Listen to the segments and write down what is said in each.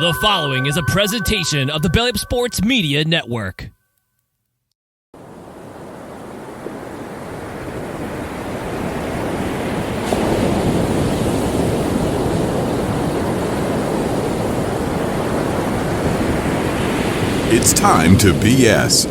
The following is a presentation of the Belly Up Sports Media Network. It's time to BS.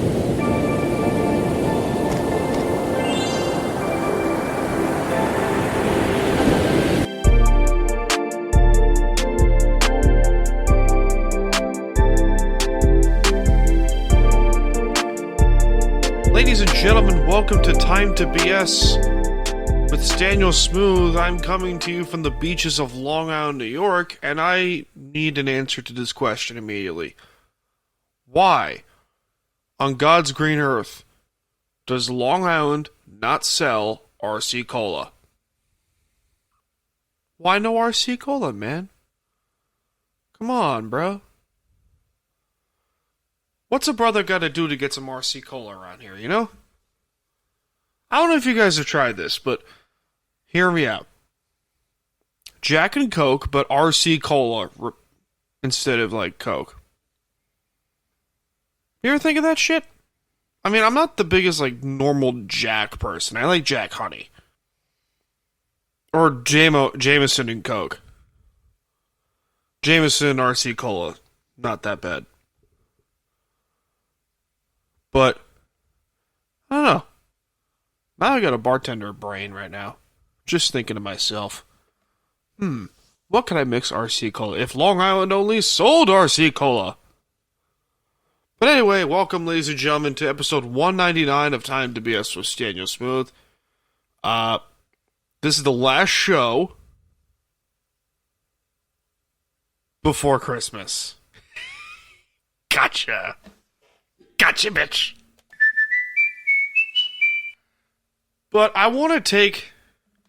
Ladies and gentlemen, welcome to Time to BS with Staniel Smooth. I'm coming to you from the beaches of Long Island, New York, and I need an answer to this question immediately. Why, on God's green earth, does Long Island not sell RC Cola? Why no RC Cola, man? Come on, bro. What's a brother got to do to get some RC Cola around here, you know? I don't know if you guys have tried this, but hear me out. Jack and Coke, but RC Cola instead of, like, Coke. You ever think of that shit? I mean, I'm not the biggest, like, normal Jack person. I like Jack Honey. Or Jameson and Coke. Jameson RC Cola. Not that bad. But, I don't know. Now I got a bartender brain right now. Just thinking to myself, what can I mix RC Cola? If Long Island only sold RC Cola. But anyway, welcome, ladies and gentlemen, to episode 199 of Time to BS with Staniel Smooth. This is the last show before Christmas. Gotcha. Gotcha, bitch. But I want to take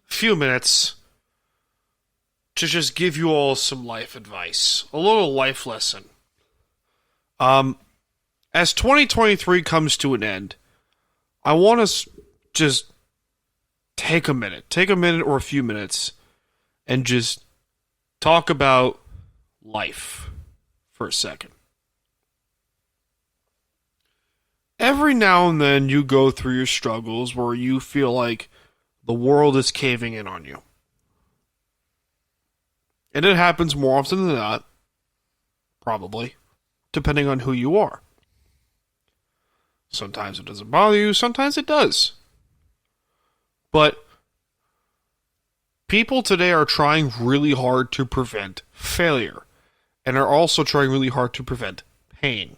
a few minutes to just give you all some life advice. A little life lesson. As 2023 comes to an end, I want to just take a minute or a few minutes, and just talk about life for a second. Every now and then you go through your struggles where you feel like the world is caving in on you. And it happens more often than not, probably, depending on who you are. Sometimes it doesn't bother you, sometimes it does. But people today are trying really hard to prevent failure, and are also trying really hard to prevent pain.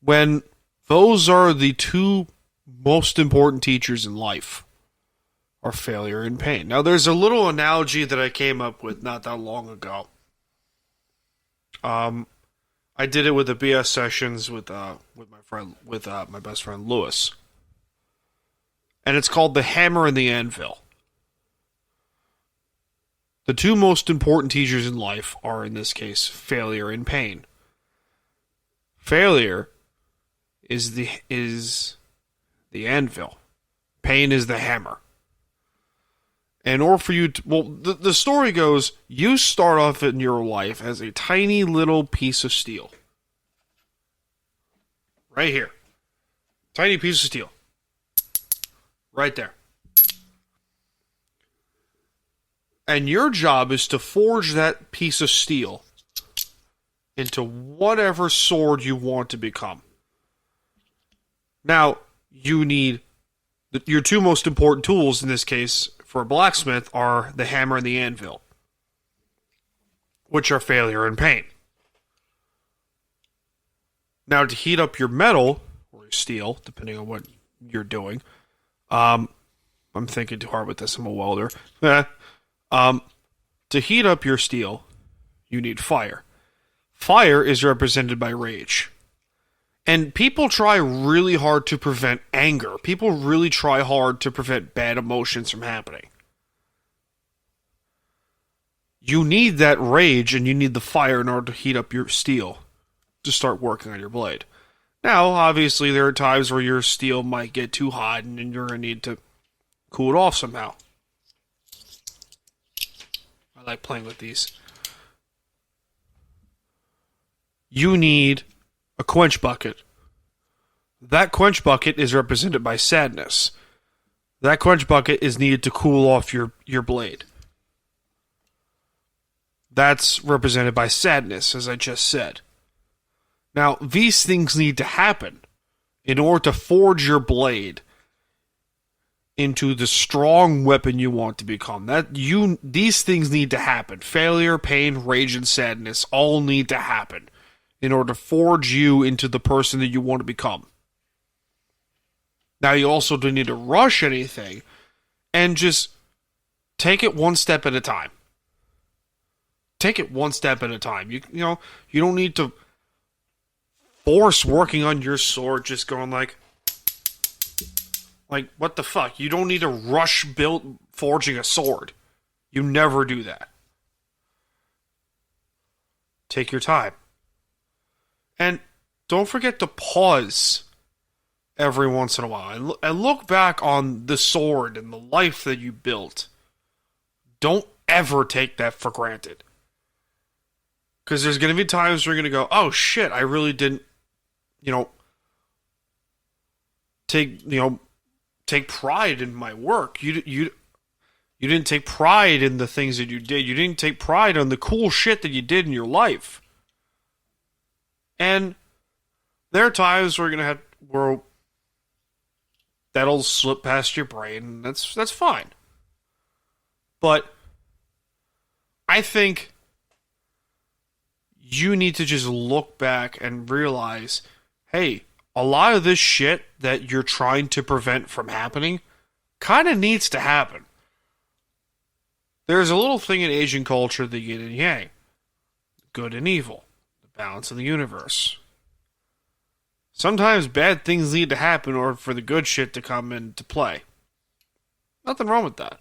When those are the two most important teachers in life, are failure and pain. Now, there's a little analogy that I came up with not that long ago. I did it with the BS sessions with my best friend Lewis, and it's called the hammer and the anvil. The two most important teachers in life are, in this case, failure and pain. Failure is the anvil. Pain is the hammer. In order for you to, the story goes, you start off in your life as a tiny little piece of steel. Right here. Tiny piece of steel. Right there. And your job is to forge that piece of steel into whatever sword you want to become. Now, you need your two most important tools in this case for a blacksmith are the hammer and the anvil, which are failure and pain. Now, to heat up your metal or your steel, depending on what you're doing, I'm thinking too hard with this. I'm a welder. To heat up your steel, you need fire. Fire is represented by rage. And people try really hard to prevent anger. People really try hard to prevent bad emotions from happening. You need that rage and you need the fire in order to heat up your steel to start working on your blade. Now, obviously, there are times where your steel might get too hot and you're going to need to cool it off somehow. I like playing with these. you need a quench bucket. That quench bucket is represented by sadness. That quench bucket is needed to cool off your blade. That's represented by sadness, as I just said. Now, these things need to happen in order to forge your blade into the strong weapon you want to become. These things need to happen. Failure, pain, rage, and sadness all need to happen in order to forge you into the person that you want to become. Now, you also don't need to rush anything and just take it one step at a time. Take it one step at a time. You don't need to force working on your sword, just going like, what the fuck? You don't need to rush forging a sword. You never do that. Take your time. And don't forget to pause every once in a while and look back on the sword and the life that you built. Don't ever take that for granted. Because there's going to be times where you're going to go, oh shit, I really didn't, take pride in my work. You didn't take pride in the things that you did. You didn't take pride on the cool shit that you did in your life. And there are times where that'll slip past your brain, and that's fine. But I think you need to just look back and realize, hey, a lot of this shit that you're trying to prevent from happening kind of needs to happen. There's a little thing in Asian culture, the yin and yang, good and evil, the balance of the universe. Sometimes bad things need to happen or for the good shit to come into play. Nothing wrong with that.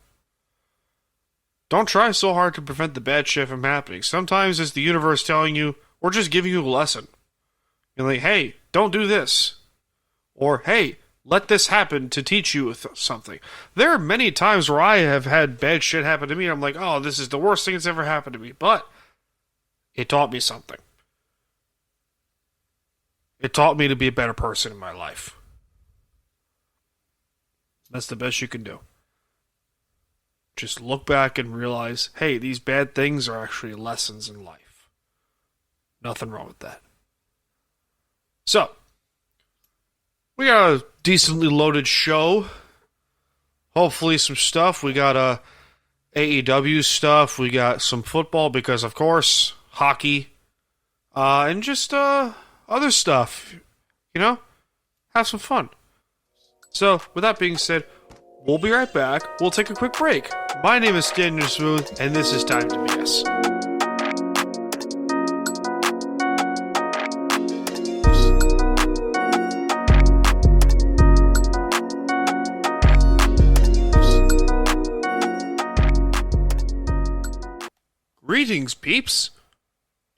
Don't try so hard to prevent the bad shit from happening. Sometimes it's the universe telling you, or just giving you a lesson. You're like, hey, don't do this. Or, hey, let this happen to teach you something. There are many times where I have had bad shit happen to me, and I'm like, oh, this is the worst thing that's ever happened to me. But it taught me something. It taught me to be a better person in my life. That's the best you can do. Just look back and realize, hey, these bad things are actually lessons in life. Nothing wrong with that. So, we got a decently loaded show. Hopefully some stuff. We got AEW stuff. We got some football because, of course, hockey. And just other stuff. Have some fun. So, with that being said, we'll be right back. We'll take a quick break. My name is Staniel Smooth, and this is Time to BS. Greetings, peeps.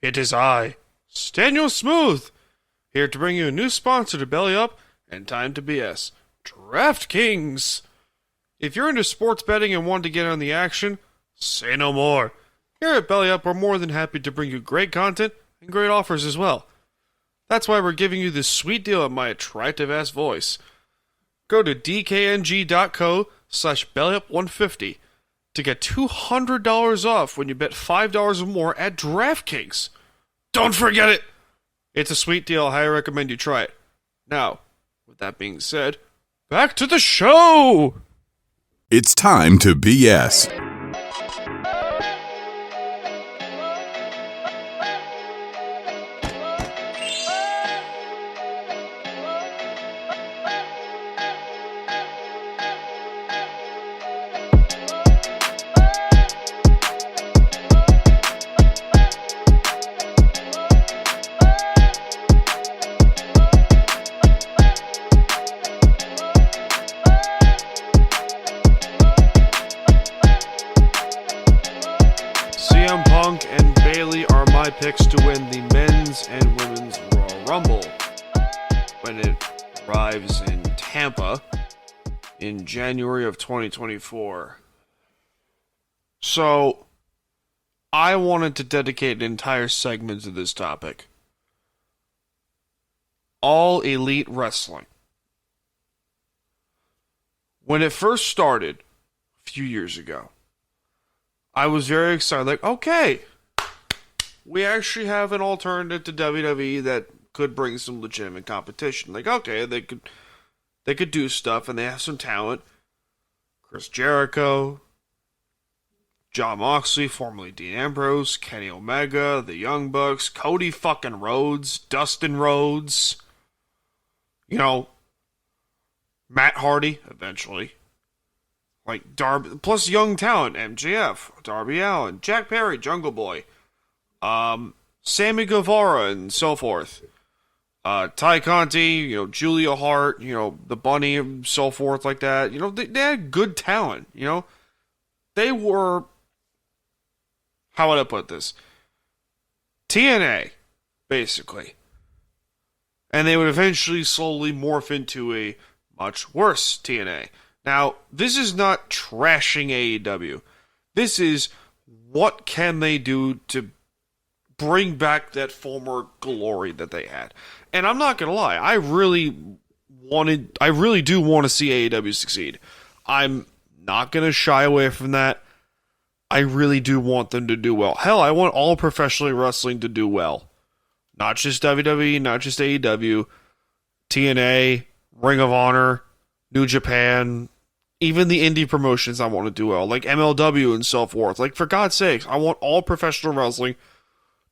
It is I, Staniel Smooth, here to bring you a new sponsor to Belly Up and Time to BS, DraftKings. If you're into sports betting and want to get on the action, say no more. Here at Belly Up, we're more than happy to bring you great content and great offers as well. That's why we're giving you this sweet deal at my attractive-ass voice. Go to dkng.co/bellyup150 to get $200 off when you bet $5 or more at DraftKings. Don't forget it! It's a sweet deal. I highly recommend you try it. Now, with that being said, back to the show! It's time to BS. CM Punk and Bayley are my picks to win the men's and women's Royal Rumble when it arrives in Tampa in January of 2024. So, I wanted to dedicate an entire segment to this topic All Elite Wrestling. When it first started, a few years ago, I was very excited. Like, okay, we actually have an alternative to WWE that could bring some legitimate competition. Like, okay, they could do stuff, and they have some talent. Chris Jericho, Jon Moxley, formerly Dean Ambrose, Kenny Omega, the Young Bucks, Cody fucking Rhodes, Dustin Rhodes, Matt Hardy, eventually. Like, Darby, plus young talent, MJF, Darby Allin, Jack Perry, Jungle Boy, Sammy Guevara, and so forth. Ty Conti, Julia Hart, the Bunny, and so forth like that. They had good talent, They were, how would I put this? TNA, basically. And they would eventually slowly morph into a much worse TNA. Now, this is not trashing AEW. This is what can they do to bring back that former glory that they had. And I'm not going to lie, I really do want to see AEW succeed. I'm not going to shy away from that. I really do want them to do well. Hell, I want all professional wrestling to do well. Not just WWE, not just AEW, TNA, Ring of Honor, New Japan, even the indie promotions I want to do well, like MLW and so forth. Like, for God's sakes, I want all professional wrestling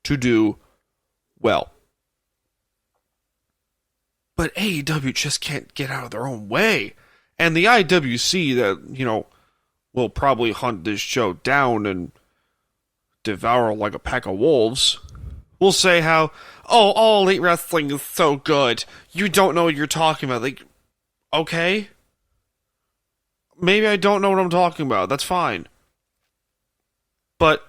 to do well. But AEW just can't get out of their own way. And the IWC that, will probably hunt this show down and devour like a pack of wolves, will say how, All Elite Wrestling is so good. You don't know what you're talking about. Like, okay. Maybe I don't know what I'm talking about. That's fine. But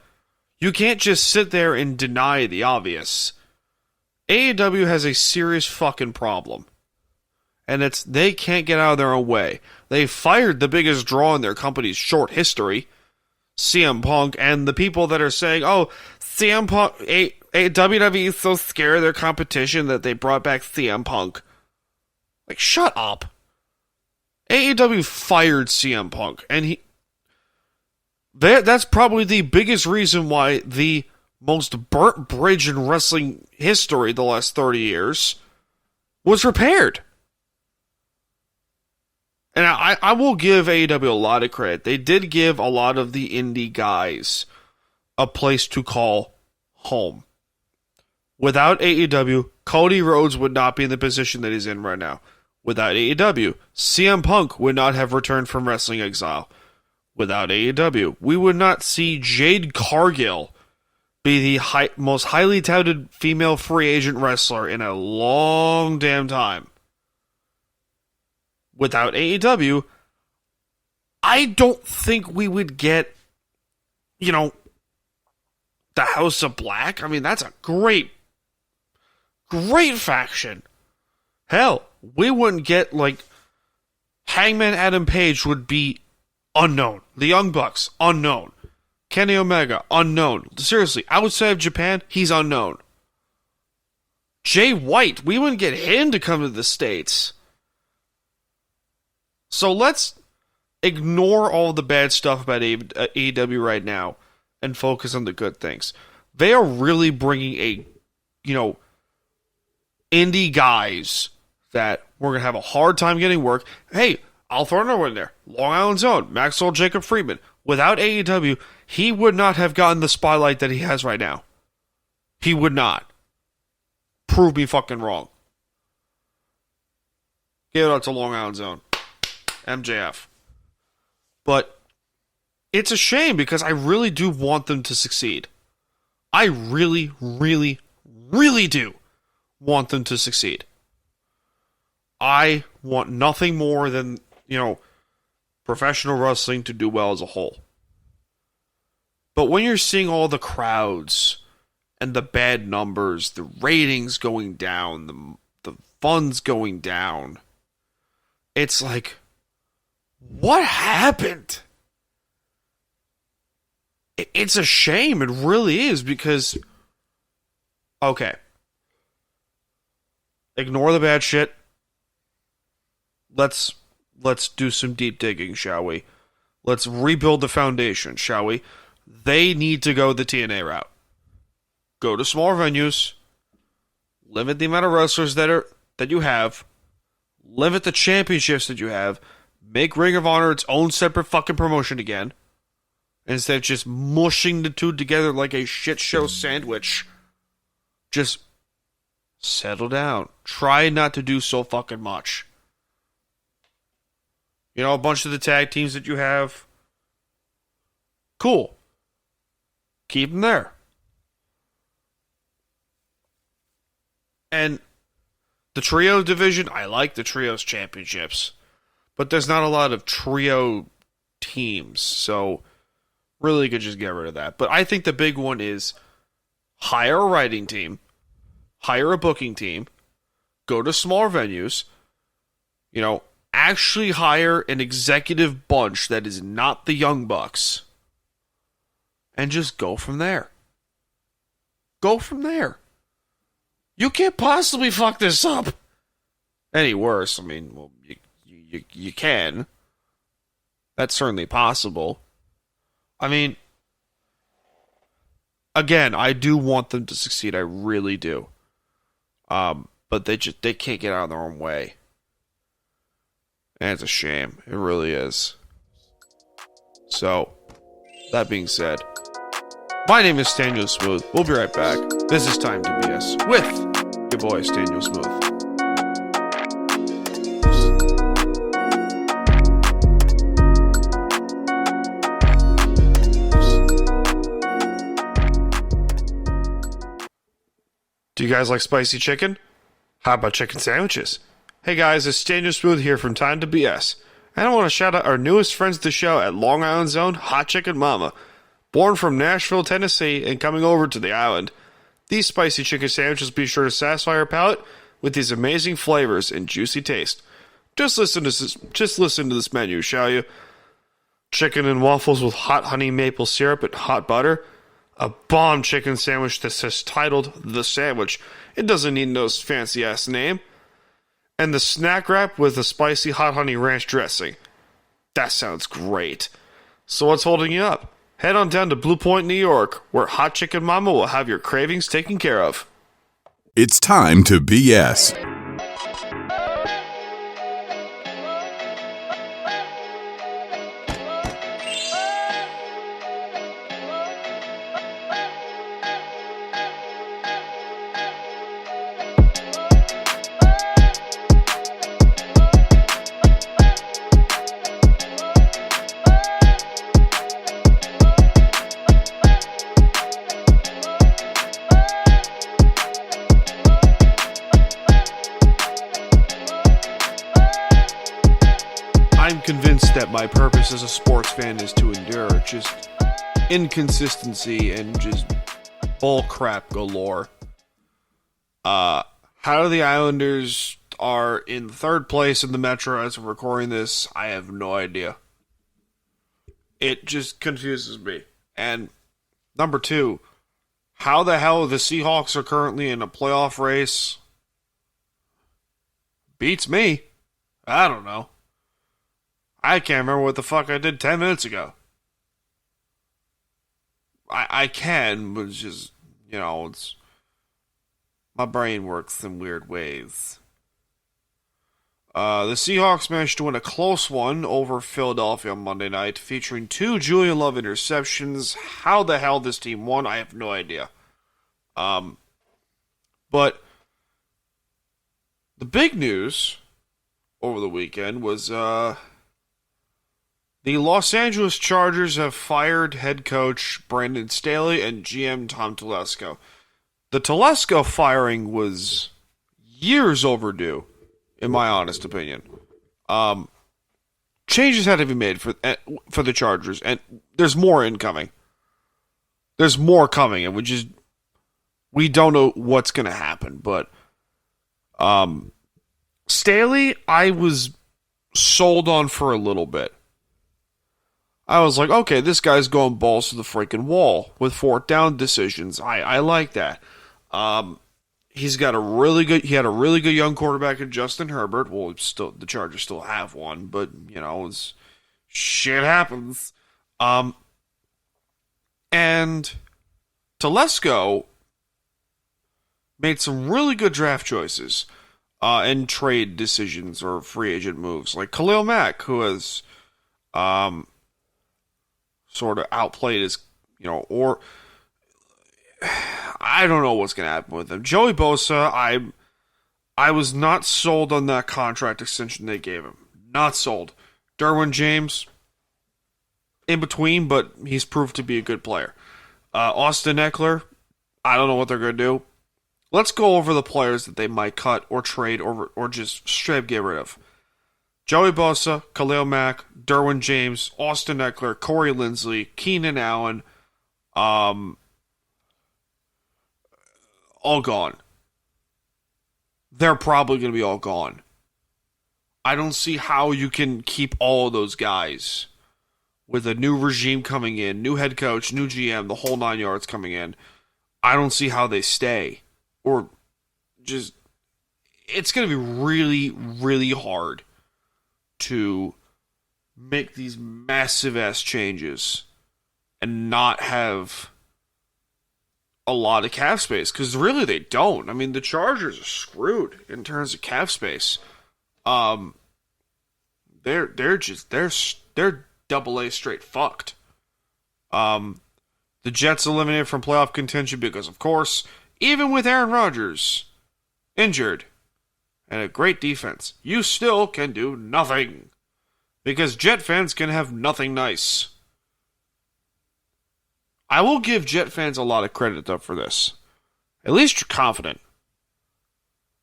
you can't just sit there and deny the obvious. AEW has a serious fucking problem. And it's they can't get out of their own way. They fired the biggest draw in their company's short history, CM Punk, and the people that are saying, CM Punk, WWE is so scared of their competition that they brought back CM Punk. Like, shut up. AEW fired CM Punk, and that's probably the biggest reason why the most burnt bridge in wrestling history the last 30 years was repaired. And I will give AEW a lot of credit. They did give a lot of the indie guys a place to call home. Without AEW, Cody Rhodes would not be in the position that he's in right now. Without AEW, CM Punk would not have returned from wrestling exile. Without AEW, we would not see Jade Cargill be the most highly touted female free agent wrestler in a long damn time. Without AEW, I don't think we would get, the House of Black. I mean, that's a great faction. Hell, we wouldn't get, Hangman Adam Page would be unknown. The Young Bucks, unknown. Kenny Omega, unknown. Seriously, outside of Japan, he's unknown. Jay White, we wouldn't get him to come to the States. So let's ignore all the bad stuff about AEW right now and focus on the good things. They are really bringing indie guys that we're going to have a hard time getting work. Hey, I'll throw another one in there. Long Island's own, Maxwell Jacob Friedman. Without AEW, he would not have gotten the spotlight that he has right now. He would not. Prove me fucking wrong. Give it up to Long Island's own. MJF. But it's a shame because I really do want them to succeed. I really, really, really do want them to succeed. I want nothing more than, professional wrestling to do well as a whole. But when you're seeing all the crowds and the bad numbers, the ratings going down, the funds going down, it's like, what happened? It's a shame. It really is because, okay. Ignore the bad shit. Let's do some deep digging, shall we? Let's rebuild the foundation, shall we? They need to go the TNA route. Go to smaller venues. Limit the amount of wrestlers that you have. Limit the championships that you have. Make Ring of Honor its own separate fucking promotion again. Instead of just mushing the two together like a shit show sandwich. Just settle down. Try not to do so fucking much. You know, a bunch of the tag teams that you have. Cool. Keep them there. And the trio division, I like the trios championships. But there's not a lot of trio teams. So, really you could just get rid of that. But I think the big one is hire a writing team. Hire a booking team. Go to smaller venues. You know, actually hire an executive bunch that is not the Young Bucks. And just go from there. Go from there. You can't possibly fuck this up any worse. I mean, well, you can. That's certainly possible. I mean, again, I do want them to succeed. I really do. But they can't get out of their own way. And it's a shame. It really is. So, that being said, my name is Staniel Smooth. We'll be right back. This is Time to BS with your boy Staniel Smooth. Do you guys like spicy chicken? How about chicken sandwiches? Hey guys, it's Staniel Smooth here from Time to BS. And I want to shout out our newest friends to the show at Long Island's own Hot Chicken Mama. Born from Nashville, Tennessee, and coming over to the island. These spicy chicken sandwiches be sure to satisfy your palate with these amazing flavors and juicy taste. Just listen to this menu, shall you? Chicken and waffles with hot honey maple syrup and hot butter. A bomb chicken sandwich that says titled The Sandwich. It doesn't need no fancy ass name. And the snack wrap with a spicy hot honey ranch dressing. That sounds great. So what's holding you up? Head on down to Blue Point, New York, where Hot Chicken Mama will have your cravings taken care of. It's time to BS. I'm convinced that my purpose as a sports fan is to endure just inconsistency and just bull crap galore. How the Islanders are in third place in the Metro as of recording this, I have no idea. It just confuses me. And number two, how the hell the Seahawks are currently in a playoff race beats me. I don't know. I can't remember what the fuck I did 10 minutes ago. I can, but it's just, you know, it's... my brain works in weird ways. The Seahawks managed to win a close one over Philadelphia on Monday night, featuring 2 Julian Love interceptions. How the hell this team won, I have no idea. But the big news over the weekend was, the Los Angeles Chargers have fired head coach Brandon Staley and GM Tom Telesco. The Telesco firing was years overdue, in my honest opinion. Changes had to be made for the Chargers, and there's more incoming. There's more coming, and we don't know what's going to happen. But Staley, I was sold on for a little bit. I was like, okay, this guy's going balls to the freaking wall with fourth down decisions. I like that. He had a really good young quarterback in Justin Herbert. Well, the Chargers still have one, but shit happens. And Telesco made some really good draft choices and trade decisions or free agent moves, like Khalil Mack, who has sort of outplayed his, or I don't know what's going to happen with him. Joey Bosa, I was not sold on that contract extension they gave him. Not sold. Derwin James, in between, but he's proved to be a good player. Austin Eckler, I don't know what they're going to do. Let's go over the players that they might cut or trade or just straight up get rid of. Joey Bosa, Khalil Mack, Derwin James, Austin Eckler, Corey Linsley, Keenan Allen, all gone. They're probably going to be all gone. I don't see how you can keep all of those guys with a new regime coming in, new head coach, new GM, the whole 9 yards coming in. I don't see how they stay. Or just, it's going to be really, really hard to make these massive ass changes and not have a lot of cap space, because really they don't. I mean, the Chargers are screwed in terms of cap space. They're double A straight fucked. The Jets eliminated from playoff contention because, of course, even with Aaron Rodgers injured and a great defense, you still can do nothing, because Jet fans can have nothing nice. I will give Jet fans a lot of credit, though, for this. At least you're confident.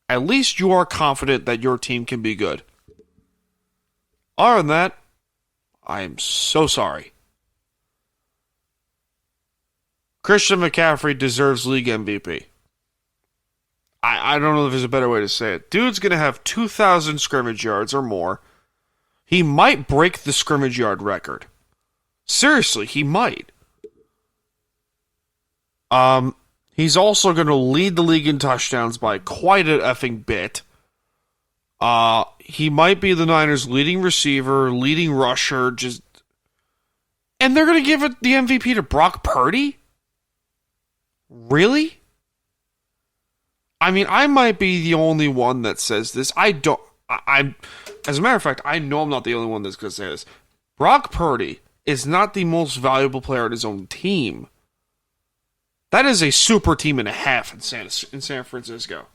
At least you are confident that your team can be good. Other than that, I am so sorry. Christian McCaffrey deserves league MVP. I don't know if there's a better way to say it. Dude's going to have 2,000 scrimmage yards or more. He might break the scrimmage yard record. Seriously, he might. He's also going to lead the league in touchdowns by quite an effing bit. He might be the Niners' leading receiver, leading rusher, and they're going to give it the MVP to Brock Purdy? Really? I mean, I might be the only one that says this. As a matter of fact, I know I'm not the only one that's going to say this. Brock Purdy is not the most valuable player on his own team. That is a super team and a half in San Francisco.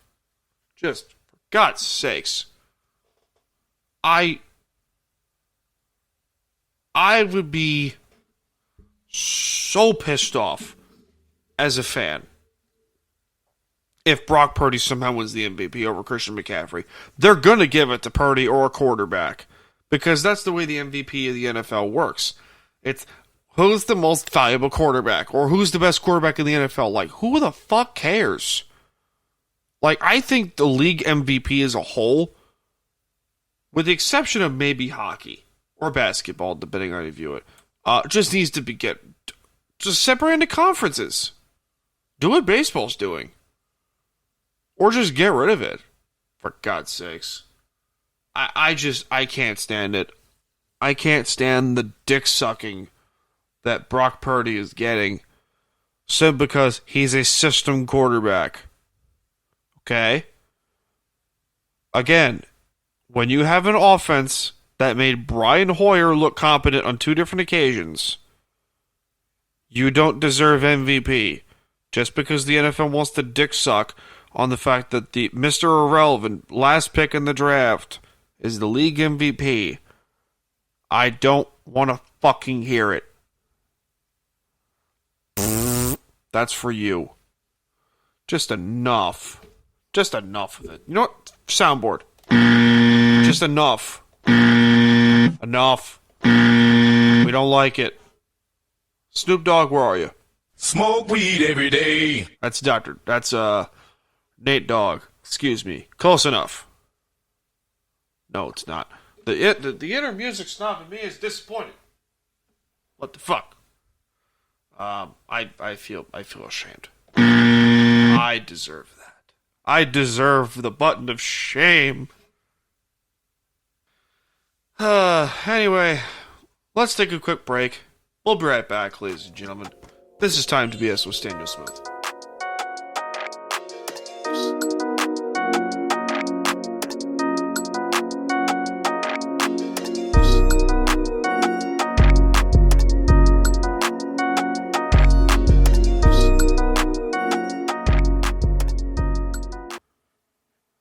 Just, for God's sakes. I would be so pissed off as a fan if Brock Purdy somehow wins the MVP over Christian McCaffrey. They're going to give it to Purdy or a quarterback, because that's the way the MVP of the NFL works. It's who's the most valuable quarterback, or who's the best quarterback in the NFL. Like, who the fuck cares? Like, I think the league MVP as a whole, with the exception of maybe hockey or basketball, depending on how you view it, just needs to be just separate into conferences. Do what baseball's doing. Or just get rid of it. For God's sakes. I can't stand it. I can't stand the dick sucking that Brock Purdy is getting, simply because he's a system quarterback. Okay? Again, when you have an offense that made Brian Hoyer look competent on 2 different occasions, you don't deserve MVP. Just because the NFL wants to dick suck on the fact that the Mr. Irrelevant last pick in the draft is the league MVP. I don't want to fucking hear it. That's for you. Just enough. Just enough of it. You know what? Soundboard. Just enough. Enough. We don't like it. Snoop Dogg, where are you? Smoke weed every day. That's Nate Dogg. Excuse me. Close enough. No, it's not. The inner music snob in me is disappointed. What the fuck? I feel ashamed. I deserve that. I deserve the button of shame. Anyway, let's take a quick break. We'll be right back, ladies and gentlemen. This is Time to BS with Staniel Smith.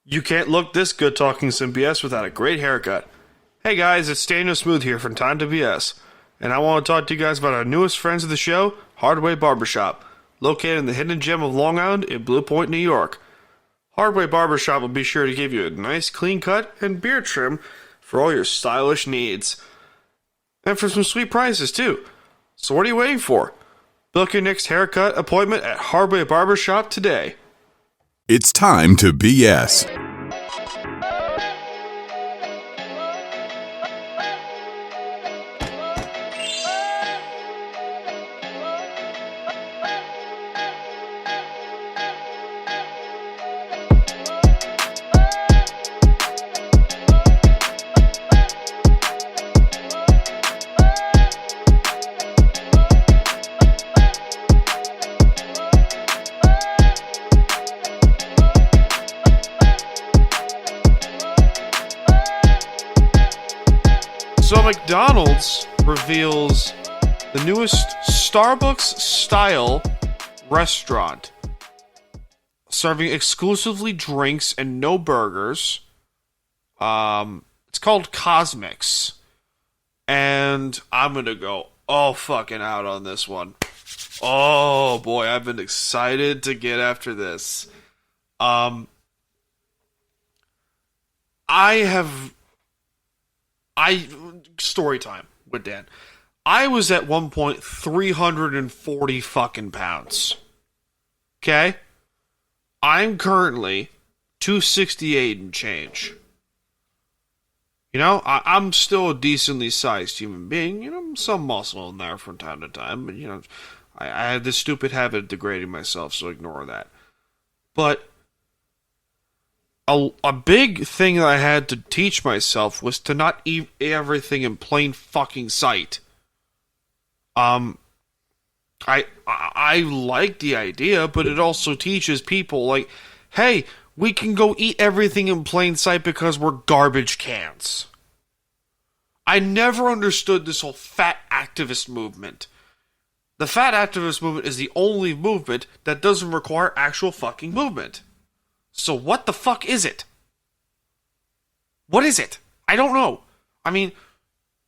You can't look this good talking some BS without a great haircut. Hey guys, it's Staniel Smooth here from Time to BS, and I want to talk to you guys about our newest friends of the show, Hardway Barbershop, located in the hidden gem of Long Island in Blue Point, New York. Hardway Barbershop will be sure to give you a nice clean cut and beard trim for all your stylish needs. And for some sweet prices too. So what are you waiting for? Book your next haircut appointment at Hardway Barbershop today. It's time to BS. So McDonald's reveals the newest Starbucks-style restaurant, serving exclusively drinks and no burgers. It's called Cosmics, and I'm gonna go all fucking out on this one. Oh boy, I've been excited to get after this. Story time with Dan. I was at one point 340 fucking pounds. Okay? I'm currently 268 and change. You know, I'm still a decently sized human being. You know, some muscle in there from time to time. But, you know, I have this stupid habit of degrading myself, so ignore that. But a big thing that I had to teach myself was to not eat everything in plain fucking sight. I like the idea, but it also teaches people, like, hey, we can go eat everything in plain sight because we're garbage cans. I never understood this whole fat activist movement. The fat activist movement is the only movement that doesn't require actual fucking movement. So what the fuck is it? What is it? I don't know. I mean,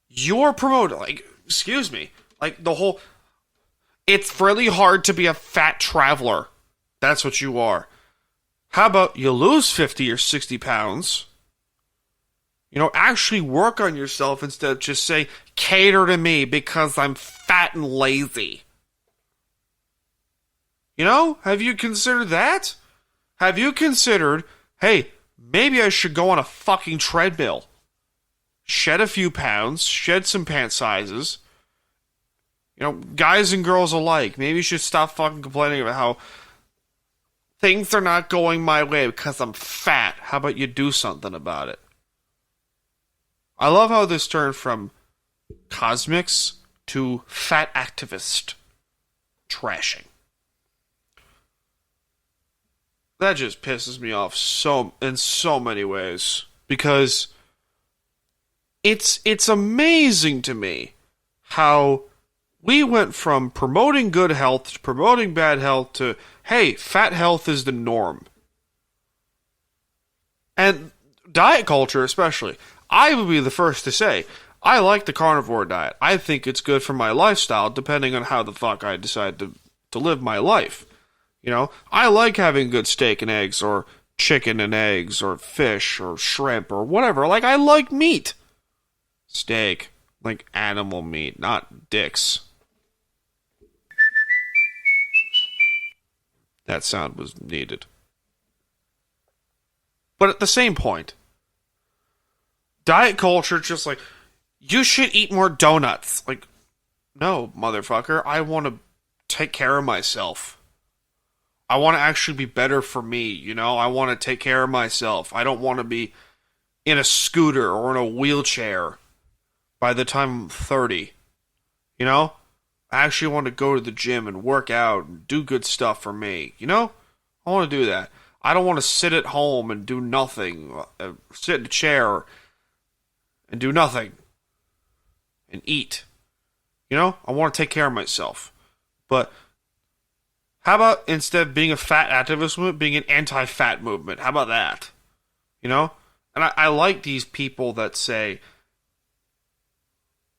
you're promoting, like, excuse me, like the whole, it's really hard to be a fat traveler. That's what you are. How about you lose 50 or 60 pounds? You know, actually work on yourself instead of just say, cater to me because I'm fat and lazy. You know, have you considered that? Have you considered, hey, maybe I should go on a fucking treadmill, shed a few pounds, shed some pant sizes, you know, guys and girls alike, maybe you should stop fucking complaining about how things are not going my way because I'm fat. How about you do something about it? I love how this turned from cosmics to fat activist trashing. That just pisses me off in so many ways, because it's amazing to me how we went from promoting good health to promoting bad health to, hey, fat health is the norm. And diet culture especially. I would be the first to say, I like the carnivore diet. I think it's good for my lifestyle, depending on how the fuck I decide to live my life. You know, I like having good steak and eggs, or chicken and eggs, or fish, or shrimp, or whatever. Like, I like meat. Steak. Like animal meat, not dicks. That sound was needed. But at the same point, diet culture just like, you should eat more donuts. Like, no, motherfucker, I want to take care of myself. I want to actually be better for me, you know? I want to take care of myself. I don't want to be in a scooter or in a wheelchair by the time I'm 30. You know? I actually want to go to the gym and work out and do good stuff for me, you know? I want to do that. I don't want to sit at home and do nothing. Sit in a chair and do nothing. And eat. You know? I want to take care of myself. But how about instead of being a fat activist movement, being an anti-fat movement? How about that? You know? And I like these people that say,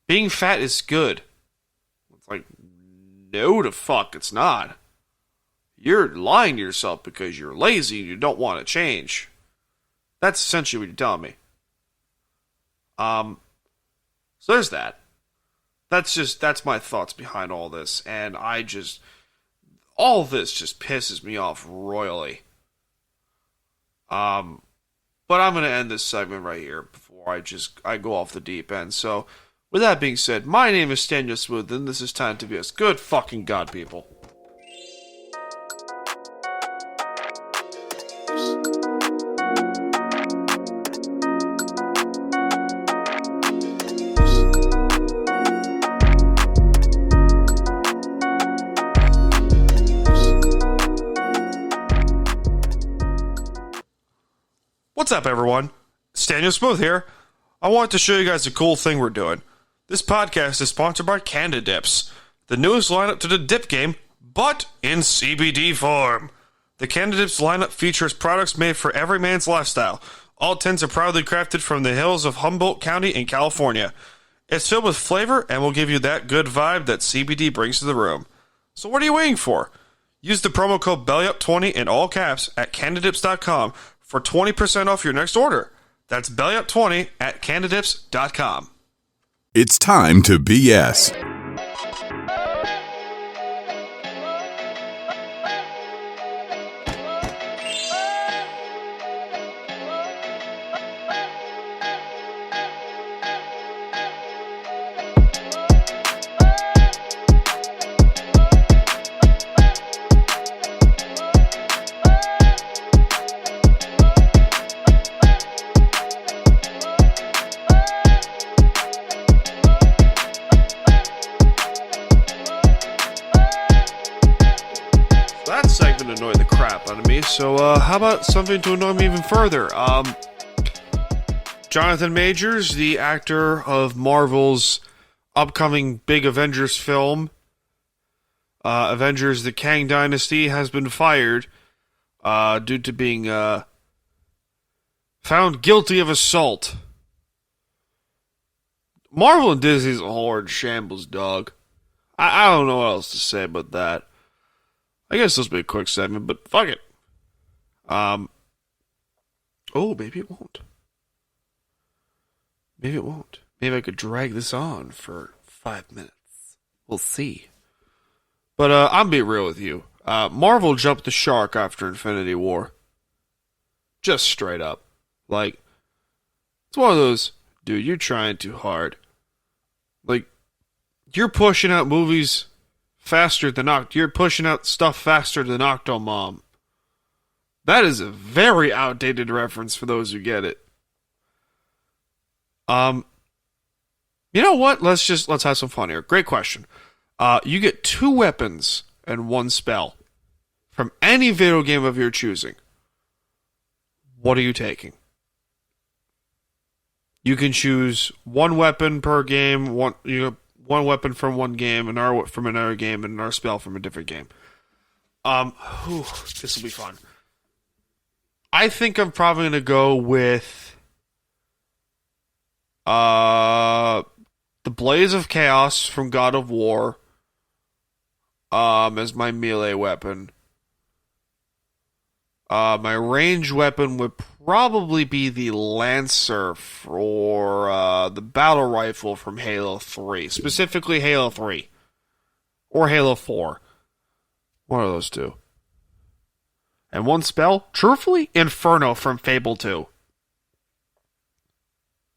being fat is good. It's like, no the fuck it's not. You're lying to yourself because you're lazy and you don't want to change. That's essentially what you're telling me. So there's that. That's my thoughts behind all this. And all this just pisses me off royally. But I'm going to end this segment right here before I go off the deep end. So, with that being said, my name is Staniel Smooth, and this is Time to BS. Good fucking God, people. What's up, everyone? Staniel Smooth here. I want to show you guys a cool thing we're doing. This podcast is sponsored by Canada Dips, the newest lineup to the dip game, but in CBD form. The Canada Dips lineup features products made for every man's lifestyle. All tins are proudly crafted from the hills of Humboldt County in California. It's filled with flavor and will give you that good vibe that CBD brings to the room. So what are you waiting for? Use the promo code BELLYUP20 in all caps at CanadaDips.com for 20% off your next order. That's BELLYUP20 at CanadaDips.com. It's time to BS. That segment annoyed the crap out of me, so how about something to annoy me even further? Jonathan Majors, the actor of Marvel's upcoming big Avengers film, Avengers: The Kang Dynasty, has been fired due to being found guilty of assault. Marvel and Disney's a horrid shambles, dog. I don't know what else to say about that. I guess this will be a quick segment, but fuck it. Oh, maybe it won't. Maybe it won't. Maybe I could drag this on for 5 minutes. We'll see. But I'm being real with you. Marvel jumped the shark after Infinity War. Just straight up. Like, it's one of those, dude, you're trying too hard. Like, you're pushing out movies faster than you're pushing out stuff faster than Octomom. That is a very outdated reference for those who get it. You know what? Let's have some fun here. Great question. You get 2 weapons and 1 spell from any video game of your choosing. What are you taking? You can choose 1 weapon per game, one weapon from one game, another from another game, and another spell from a different game. This will be fun. I think I'm probably going to go with the Blaze of Chaos from God of War as my melee weapon. My range weapon would probably be the Lancer or the Battle Rifle from Halo 3. Specifically Halo 3. Or Halo 4. One of those 2. And 1 spell, truthfully, Inferno from Fable 2.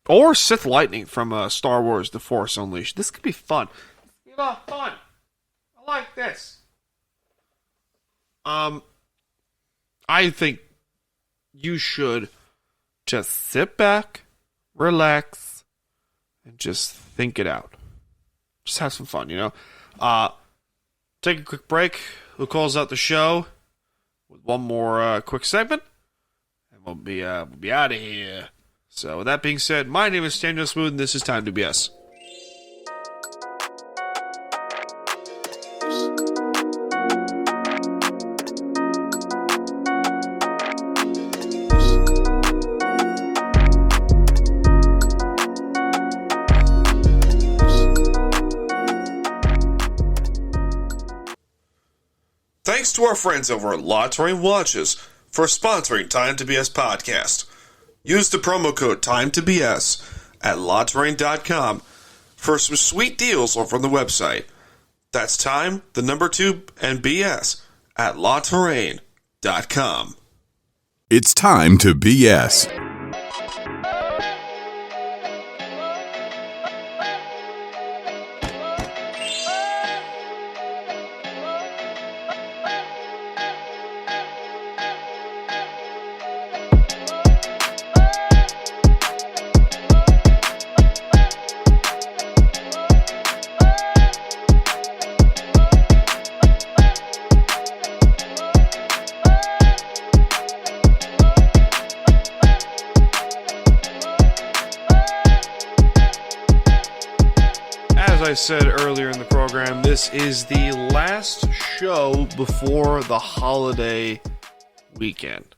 Or Sith Lightning from Star Wars The Force Unleashed. This could be fun. It's a lot of fun. I like this. I think you should just sit back, relax, and just think it out. Just have some fun, Take a quick break. We'll close out the show with one more quick segment, and we'll be out of here. So with that being said, my name is Staniel Smooth, and this is Time to BS. Thanks to our friends over at La Terrain Watches for sponsoring Time to BS podcast. Use the promo code TIME2BS at LaTerrain.com for some sweet deals over on the website. That's time, the number 2, and BS at LaTerrain.com. It's time to BS. As I said earlier in the program, this is the last show before the holiday weekend.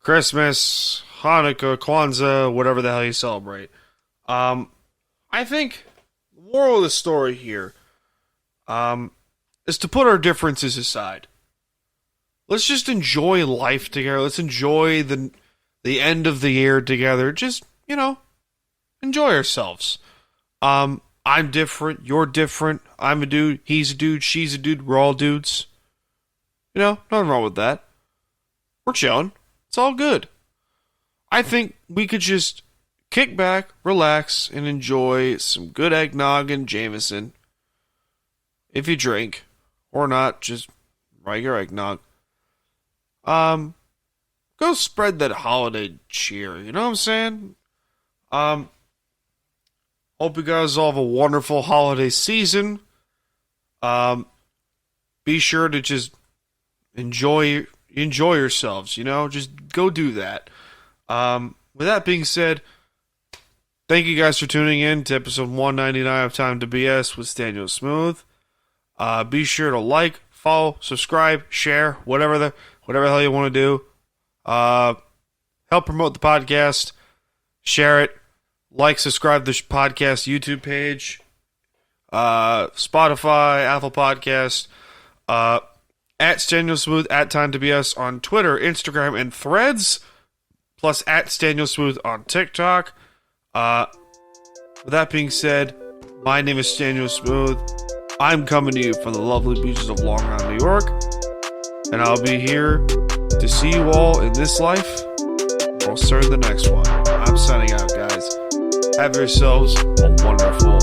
Christmas, Hanukkah, Kwanzaa, whatever the hell you celebrate. I think the moral of the story here is to put our differences aside. Let's just enjoy life together. Let's enjoy the end of the year together. Just, enjoy ourselves. I'm different, you're different, I'm a dude, he's a dude, she's a dude, we're all dudes. Nothing wrong with that. We're chilling. It's all good. I think we could just kick back, relax, and enjoy some good eggnog and Jameson. If you drink. Or not, just regular eggnog. Go spread that holiday cheer, you know what I'm saying? Hope you guys all have a wonderful holiday season. Be sure to just enjoy yourselves, just go do that. With that being said, thank you guys for tuning in to episode 199 of Time to BS with Staniel Smooth. Be sure to like, follow, subscribe, share, whatever the hell you want to do. Help promote the podcast. Share it. Like, subscribe to the podcast YouTube page, Spotify, Apple Podcast, at Staniel Smooth, at Time to BS on Twitter, Instagram, and Threads, plus at Staniel Smooth on TikTok. With that being said, my name is Staniel Smooth. I'm coming to you from the lovely beaches of Long Island, New York, and I'll be here to see you all in this life. I'll serve the next one. I'm signing out, guys. Have yourselves a wonderful